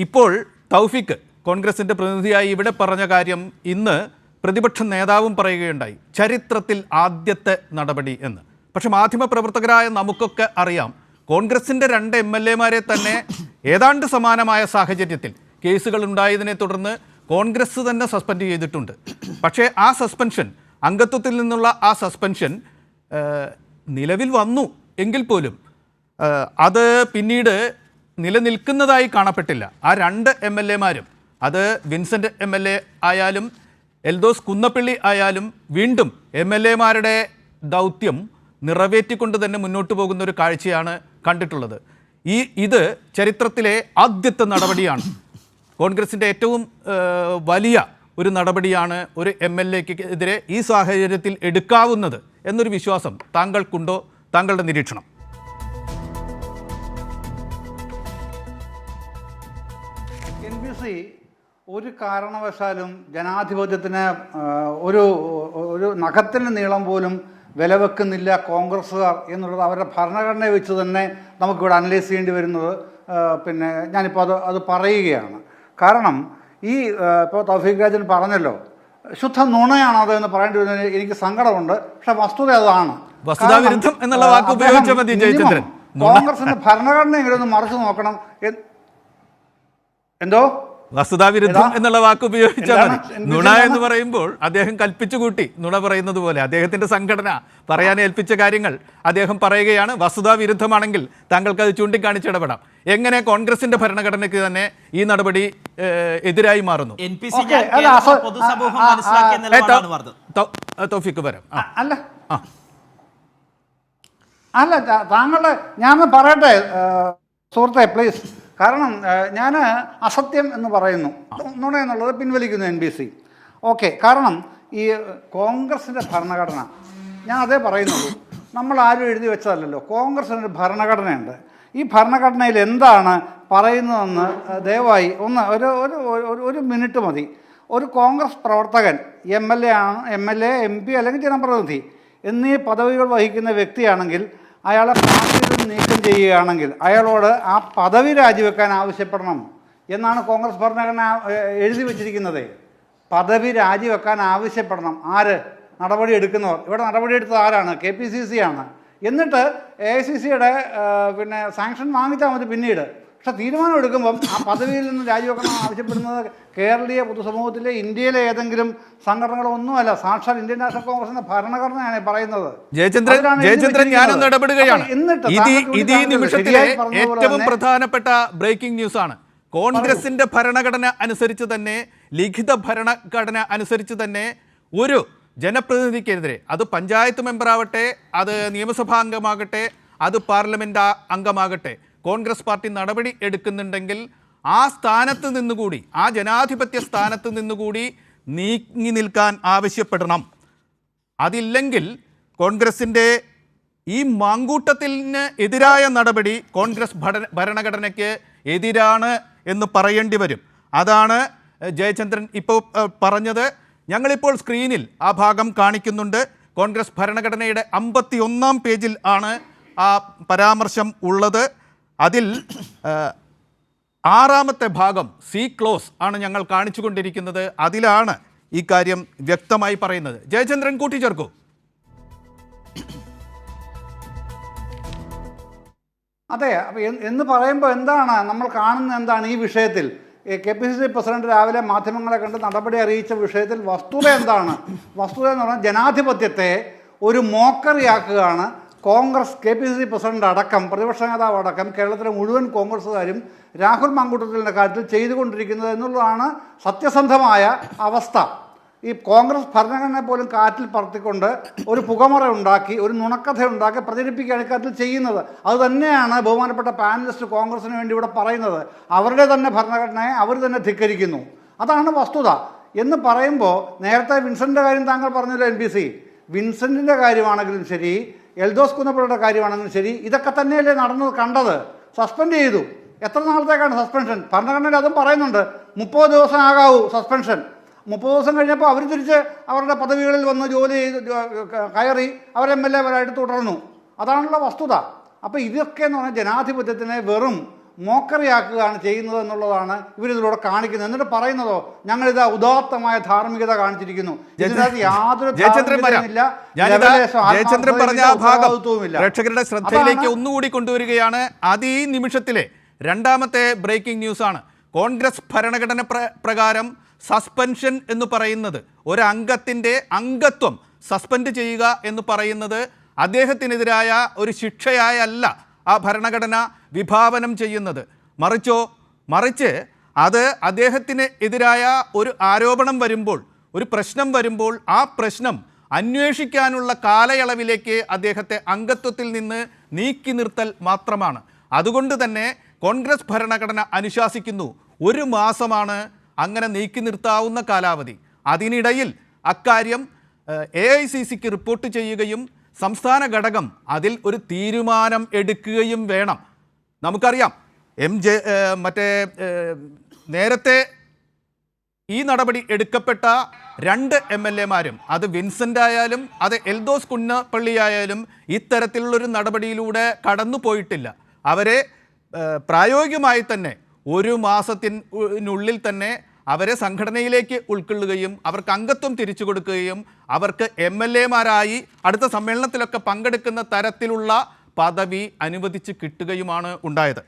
ഇപ്പോൾ തൗഫീഖ് കോൺഗ്രസിൻ്റെ പ്രതിനിധിയായി ഇവിടെ പറഞ്ഞ കാര്യം ഇന്ന് പ്രതിപക്ഷ നേതാവും പറയുകയുണ്ടായി, ചരിത്രത്തിൽ ആദ്യത്തെ നടപടി എന്ന്. പക്ഷെ മാധ്യമപ്രവർത്തകരായ നമുക്കൊക്കെ അറിയാം, കോൺഗ്രസിൻ്റെ 2 MLA-മാരെ തന്നെ ഏതാണ്ട് സമാനമായ സാഹചര്യത്തിൽ കേസുകൾ ഉണ്ടായതിനെ തുടർന്ന് കോൺഗ്രസ് തന്നെ സസ്പെൻഡ് ചെയ്തിട്ടുണ്ട്. പക്ഷേ ആ സസ്പെൻഷൻ, അംഗത്വത്തിൽ നിന്നുള്ള ആ സസ്പെൻഷൻ നിലവിൽ വന്നു എങ്കിൽ പോലും അത് പിന്നീട് നിലനിൽക്കുന്നതായി കാണപ്പെട്ടില്ല. ആ 2 MLA-മാരും, അത് വിൻസെൻ്റ് MLA ആയാലും എൽദോസ് കുന്നപ്പള്ളി ആയാലും, വീണ്ടും MLA-മാരുടെ ദൗത്യം നിറവേറ്റിക്കൊണ്ട് തന്നെ മുന്നോട്ട് പോകുന്ന ഒരു കാഴ്ചയാണ് കണ്ടിട്ടുള്ളത്. ഇത് ചരിത്രത്തിലെ ആദ്യത്തെ നടപടിയാണ്, കോൺഗ്രസിൻ്റെ ഏറ്റവും വലിയ ഒരു നടപടിയാണ് ഒരു MLA-ക്കെതിരെ ഈ സാഹചര്യത്തിൽ എടുക്കാവുന്നത് എന്നൊരു വിശ്വാസം താങ്കൾക്കുണ്ടോ? താങ്കളുടെ നിരീക്ഷണം? NBC ഒരു കാരണവശാലും ജനാധിപത്യത്തിന് ഒരു നഖത്തിന് നീളം പോലും വില വെക്കുന്നില്ല കോൺഗ്രസ്സുകാർ എന്നുള്ളത് അവരുടെ ഭരണഘടനയെ വെച്ച് തന്നെ നമുക്കിവിടെ അനലൈസ് ചെയ്യേണ്ടി വരുന്നത്. പിന്നെ ഞാനിപ്പോൾ അത് പറയുകയാണ്. കാരണം ഇപ്പോൾ തൗഫീഖ് രാജൻ പറഞ്ഞല്ലോ, ശുദ്ധ നുണയാണത് എന്ന് പറയേണ്ടി വരുന്നത് എനിക്ക് സങ്കടമുണ്ട്. പക്ഷെ വസ്തുത അതാണ്. കോൺഗ്രസിന്റെ ഭരണഘടന എങ്കിലും മറിച്ച് നോക്കണം. എന്തോ വസ്തുതാവിരുദ്ധം എന്നുള്ള വാക്ക് ഉപയോഗിച്ചാൽ മതി. നുണ എന്ന് പറയുമ്പോൾ അദ്ദേഹം കൽപ്പിച്ചു കൂട്ടി, നുണ പറയുന്നത് പോലെ അദ്ദേഹത്തിന്റെ സംഘടന പറയാൻ ഏൽപ്പിച്ച കാര്യങ്ങൾ അദ്ദേഹം പറയുകയാണ്. വസ്തുതാവിരുദ്ധമാണെങ്കിൽ താങ്കൾക്ക് അത് ചൂണ്ടിക്കാണിച്ചിടപെടാം. എങ്ങനെ കോൺഗ്രസിന്റെ ഭരണഘടനയ്ക്ക് തന്നെ ഈ നടപടി എതിരായി മാറുന്നു? തൗഫീഖ് വരാം. അല്ല താങ്കളുടെ ഞാൻ പറയട്ടെ സുഹൃത്തെ പ്ലീസ്. കാരണം ഞാൻ അസത്യം എന്ന് പറയുന്നു, നുണ എന്നുള്ളത് പിൻവലിക്കുന്നു NBC. ഓക്കെ, കാരണം ഈ കോൺഗ്രസിൻ്റെ ഭരണഘടന ഞാൻ അതേ പറയുന്നുള്ളൂ. നമ്മൾ ആരും എഴുതി വെച്ചതല്ലല്ലോ. കോൺഗ്രസിനൊരു ഭരണഘടനയുണ്ട്. ഈ ഭരണഘടനയിൽ എന്താണ് പറയുന്നതെന്ന് ദയവായി ഒരു മിനിറ്റ് മതി. ഒരു കോൺഗ്രസ് പ്രവർത്തകൻ MLA MP അല്ലെങ്കിൽ ജനപ്രതിനിധി എന്നീ പദവികൾ വഹിക്കുന്ന വ്യക്തിയാണെങ്കിൽ അയാളെ പാർട്ടിയിൽ നിന്ന് നീക്കം ചെയ്യുകയാണെങ്കിൽ അയാളോട് ആ പദവി രാജിവെക്കാൻ ആവശ്യപ്പെടണം എന്നാണ് കോൺഗ്രസ് ഭരണഘടന എഴുതി വച്ചിരിക്കുന്നത്. പദവി രാജിവെക്കാൻ ആവശ്യപ്പെടണം. ആര്? നടപടി എടുക്കുന്നവർ. ഇവിടെ നടപടിയെടുത്തത് ആരാണ്? KPCC ആണ്. എന്നിട്ട് AICCയുടെ പിന്നെ സാങ്ഷൻ വാങ്ങിച്ചാൽ മതി പിന്നീട്. പക്ഷെ തീരുമാനം എടുക്കുമ്പം ആ പദവിയിൽ നിന്ന് രാജിവെക്കണം ആവശ്യപ്പെടുന്നത് കേരളീയ പൊതുസമൂഹത്തിലെ ഇന്ത്യയിലെ ഏതെങ്കിലും സംഘടനകളൊന്നുമല്ല, സാക്ഷാൽ ഇന്ത്യൻ നാഷണൽ കോൺഗ്രസിന്റെ ഭരണഘടനയാണ് പറയുന്നത്. ജയചന്ദ്രൻ, ഞാനൊന്ന് ഇടപെടുകയാണ്. ഈ നിമിഷത്തിലെ ഏറ്റവും പ്രധാനപ്പെട്ട ബ്രേക്കിംഗ് ന്യൂസ് ആണ്. കോൺഗ്രസിന്റെ ഭരണഘടന അനുസരിച്ച് തന്നെ, ലിഖിത ഭരണഘടന അനുസരിച്ച് തന്നെ ഒരു ജനപ്രതിനിധിക്കെതിരെ, അത് പഞ്ചായത്ത് മെമ്പറാവട്ടെ, അത് നിയമസഭാ അംഗമാകട്ടെ, അത് പാർലമെന്റ് അംഗമാകട്ടെ, കോൺഗ്രസ് പാർട്ടി നടപടി എടുക്കുന്നുണ്ടെങ്കിൽ ആ സ്ഥാനത്ത് നിന്നുകൂടി, ആ ജനാധിപത്യ സ്ഥാനത്ത് നിന്നുകൂടി നീങ്ങി നിൽക്കാൻ ആവശ്യപ്പെടണം. അതില്ലെങ്കിൽ കോൺഗ്രസിൻ്റെ ഈ മാങ്കൂട്ടത്തിന് എതിരായ നടപടി കോൺഗ്രസ് ഭരണഘടനയ്ക്ക് എതിരാണ് എന്ന് പറയേണ്ടി വരും. അതാണ് ജയചന്ദ്രൻ ഇപ്പോൾ പറഞ്ഞത്. ഞങ്ങളിപ്പോൾ സ്ക്രീനിൽ ആ ഭാഗം കാണിക്കുന്നുണ്ട്. കോൺഗ്രസ് ഭരണഘടനയുടെ 51-ാം പേജിൽ ആണ് ആ പരാമർശം ഉള്ളത്. അതിൽ 6-ാമത്തെ ഭാഗം C ക്ലോസ് ആണ് ഞങ്ങൾ കാണിച്ചു കൊണ്ടിരിക്കുന്നത്. അതിലാണ് ഈ കാര്യം വ്യക്തമായി പറയുന്നത്. ജയചന്ദ്രൻ കൂട്ടിച്ചേർക്കൂ. അതെ, എന്ന് പറയുമ്പോൾ എന്താണ് നമ്മൾ കാണുന്നത്? എന്താണ് ഈ വിഷയത്തിൽ KPCC പ്രസിഡന്റ് രാവിലെ മാധ്യമങ്ങളെ കണ്ട് നടപടി അറിയിച്ച വിഷയത്തിൽ വസ്തുത എന്താണ്? വസ്തുത എന്ന് പറഞ്ഞാൽ ജനാധിപത്യത്തെ ഒരു മോക്കറിയാക്കുകയാണ് കോൺഗ്രസ് KPCC പ്രസിഡന്റ് അടക്കം, പ്രതിപക്ഷ നേതാവ് അടക്കം, കേരളത്തിലെ മുഴുവൻ കോൺഗ്രസ്സുകാരും രാഹുൽ മാങ്കൂട്ടത്തിലിൻ്റെ കാര്യത്തിൽ ചെയ്തുകൊണ്ടിരിക്കുന്നത് എന്നുള്ളതാണ് സത്യസന്ധമായ അവസ്ഥ. ഈ കോൺഗ്രസ് ഭരണഘടനയെ പോലും കാറ്റിൽ പറത്തിക്കൊണ്ട് ഒരു പുകമറ ഉണ്ടാക്കി, ഒരു നുണക്കഥ ഉണ്ടാക്കി പ്രചരിപ്പിക്കുകയാണ് ഇക്കാര്യത്തിൽ ചെയ്യുന്നത്. അതുതന്നെയാണ് ബഹുമാനപ്പെട്ട പാനലിസ്റ്റ് കോൺഗ്രസിന് വേണ്ടി ഇവിടെ പറയുന്നത്. അവരുടെ തന്നെ ഭരണഘടനയെ അവർ തന്നെ ധിക്കരിക്കുന്നു. അതാണ് വസ്തുത. എന്ന് പറയുമ്പോൾ നേരത്തെ വിൻസെൻ്റിൻ്റെ കാര്യം താങ്കൾ പറഞ്ഞല്ലോ, NBC. വിൻസെൻറ്റിൻ്റെ കാര്യമാണെങ്കിലും ശരി, എൽദോസ് കുന്നപ്പള്ളിയുടെ കാര്യമാണെങ്കിലും ശരി, ഇതൊക്കെ തന്നെയല്ലേ നടന്നത്, കണ്ടത്. സസ്പെൻഡ് ചെയ്തു. എത്ര നാളത്തേക്കാണ് സസ്പെൻഷൻ? ഭരണഘടനയിൽ അതും പറയുന്നുണ്ട്, 30 ദിവസം ആകാവൂ സസ്പെൻഷൻ. 30 ദിവസം കഴിഞ്ഞപ്പോൾ അവർ തിരിച്ച് അവരുടെ പദവികളിൽ വന്ന് ജോലി ചെയ്ത് കയറി അവർ MLA-മാരായിട്ട് തുടർന്നു. അതാണുള്ള വസ്തുത. അപ്പോൾ ഇതൊക്കെ എന്ന് പറഞ്ഞാൽ ജനാധിപത്യത്തിനെ വെറും മോക്കറിയാക്കുകയാണ് ചെയ്യുന്നത് എന്നുള്ളതാണ് ഇവരിതിലൂടെ കാണിക്കുന്നത്. എന്നിട്ട് പറയുന്നതോ ഞങ്ങളിതാ ഉദാത്തമായ ധാർമ്മികത കാണിച്ചിരിക്കുന്നു. ഇതിനകത്ത് യാതൊരു ധാർമ്മികതയുമില്ല, ജയചന്ദ്രൻ പറഞ്ഞ ആ ഭാഗം പ്രേക്ഷകരുടെ ശ്രദ്ധയിലേക്ക് അതാണ് ഒന്നുകൂടി കൊണ്ടുവരികയാണ്. അത് ഈ നിമിഷത്തിലെ രണ്ടാമത്തെ ബ്രേക്കിംഗ് ന്യൂസാണ്. കോൺഗ്രസ് ഭരണഘടന പ്രകാരം സസ്പെൻഷൻ എന്ന് പറയുന്നത് ഒരംഗത്തിൻ്റെ അംഗത്വം സസ്പെൻഡ് ചെയ്യുക എന്ന് പറയുന്നത് അദ്ദേഹത്തിനെതിരായ ഒരു ശിക്ഷയായല്ല ആ ഭരണഘടന വിഭാവനം ചെയ്യുന്നത്. മറിച്ച് അത് അദ്ദേഹത്തിന് എതിരായ ഒരു ആരോപണം വരുമ്പോൾ, ഒരു പ്രശ്നം വരുമ്പോൾ ആ പ്രശ്നം അന്വേഷിക്കാനുള്ള കാലയളവിലേക്ക് അദ്ദേഹത്തെ അംഗത്വത്തിൽ നിന്ന് നീക്കി നിർത്തൽ മാത്രമാണ്. അതുകൊണ്ട് തന്നെ കോൺഗ്രസ് ഭരണഘടന അനുശാസിക്കുന്നു 1 മാസമാണ് അങ്ങനെ നീക്കി നിർത്താവുന്ന കാലാവധി. അതിനിടയിൽ അക്കാര്യം AICCക്ക് റിപ്പോർട്ട് ചെയ്യുകയും സംസ്ഥാന ഘടകം അതിൽ ഒരു തീരുമാനം എടുക്കുകയും വേണം. നമുക്കറിയാം നേരത്തെ ഈ നടപടി എടുക്കപ്പെട്ട 2 MLA മാരും, അത് വിൻസെൻ്റ് ആയാലും അത് എൽദോസ് കുന്നപ്പള്ളി ആയാലും ഇത്തരത്തിലുള്ളൊരു നടപടിയിലൂടെ കടന്നു പോയിട്ടില്ല. അവരെ പ്രായോഗികമായി തന്നെ 1 മാസത്തിനുള്ളിൽ തന്നെ അവരെ സംഘടനയിലേക്ക് ഉൾക്കൊള്ളുകയും അവർക്ക് അംഗത്വം തിരിച്ചു കൊടുക്കുകയും അവർക്ക് MLA മാരായി അടുത്ത സമ്മേളനത്തിലൊക്കെ പങ്കെടുക്കുന്ന തരത്തിലുള്ള പദവി അനുവദിച്ച് കിട്ടുകയുമാണ് ഉണ്ടായത്.